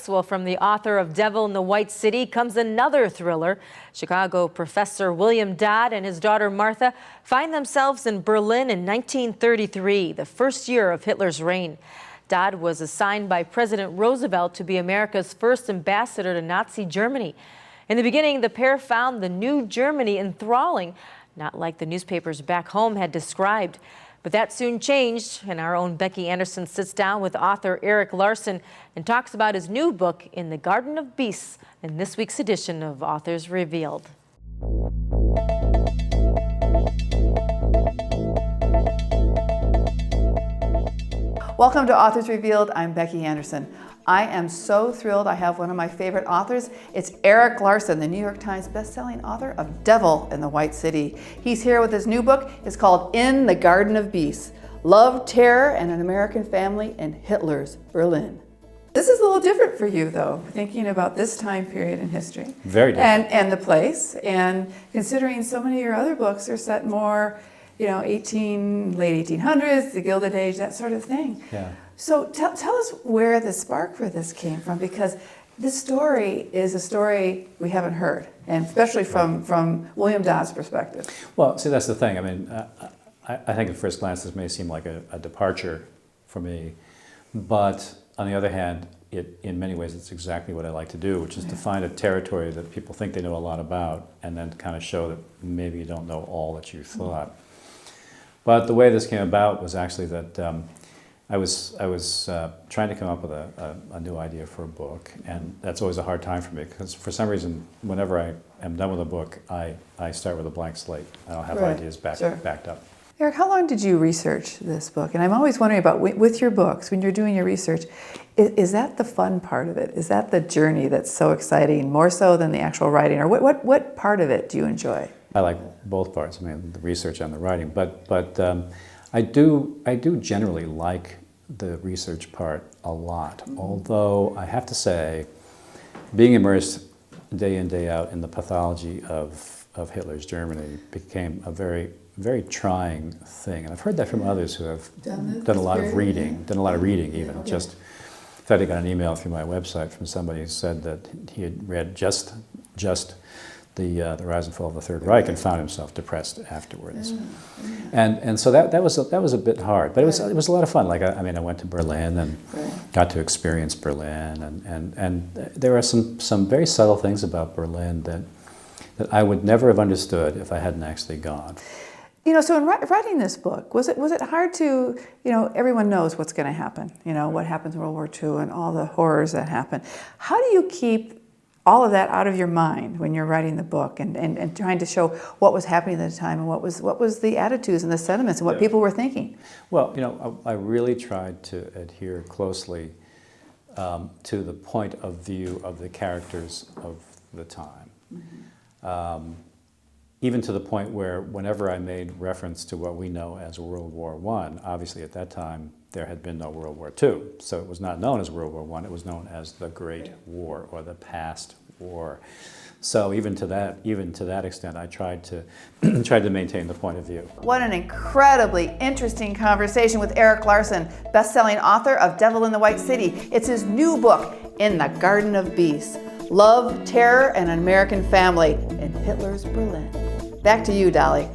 Alex. Well, from the author of Devil in the White City comes another thriller. Chicago professor William Dodd and his daughter Martha find themselves in Berlin in 1933, the first year of Hitler's reign. Dodd was assigned by President Roosevelt to be America's first ambassador to Nazi Germany. In the beginning, the pair found the new Germany enthralling, not like the newspapers back home had described. But that soon changed, and our own Becky Anderson sits down with author Erik Larson and talks about his new book, In the Garden of Beasts, in this week's edition of Authors Revealed. Welcome to Authors Revealed. I'm Becky Anderson. I am so thrilled I have one of my favorite authors. It's Erik Larson, the New York Times bestselling author of Devil in the White City. He's here with his new book. It's called In the Garden of Beasts: Love, Terror, and an American Family in Hitler's Berlin. This is a little different for you, though, thinking about this time period in history. Very different. And the place, and considering so many of your other books are set more, late 1800s, the Gilded Age, that sort of thing. Yeah. So tell us where the spark for this came from, because this story is a story we haven't heard, and especially from William Dodd's perspective. Well, see, that's the thing. I mean, I think at first glance this may seem like a departure for me, but on the other hand, in many ways it's exactly what I like to do, which is to find a territory that people think they know a lot about, and then kind of show that maybe you don't know all that you thought. But the way this came about was actually that I was trying to come up with a new idea for a book, and that's always a hard time for me, because for some reason, whenever I am done with a book, I start with a blank slate. I don't have ideas backed up. Erik, how long did you research this book? And I'm always wondering about, with your books, when you're doing your research, is that the fun part of it? Is that the journey that's so exciting, more so than the actual writing? Or what part of it do you enjoy? I like both parts, I mean, the research and the writing, but I do generally like the research part a lot, although I have to say, being immersed day in, day out in the pathology of Hitler's Germany became a very, very trying thing. And I've heard that from others who have done a lot of reading, even. Okay. Just, in fact, I got an email through my website from somebody who said that he had read just the Rise and Fall of the Third Reich and found himself depressed afterwards. And so that was a bit hard, but it was a lot of fun. Like I went to Berlin and got to experience Berlin, and there are some very subtle things about Berlin that I would never have understood if I hadn't actually gone. So in writing this book, was it hard to, everyone knows what's going to happen, what happens in World War II and all the horrors that happen. How do you keep all of that out of your mind when you're writing the book and trying to show what was happening at the time and what was the attitudes and the sentiments and what people were thinking? Well, I really tried to adhere closely to the point of view of the characters of the time. Mm-hmm. Even to the point where whenever I made reference to what we know as World War I, obviously at that time there had been no World War II, so it was not known as World War I, it was known as the Great War or the Past War. So even to that extent, I tried to maintain the point of view. What an incredibly interesting conversation with Erik Larson, best-selling author of Devil in the White City. It's his new book, In the Garden of Beasts: Love, Terror, and an American Family in Hitler's Berlin. Back to you, Dolly.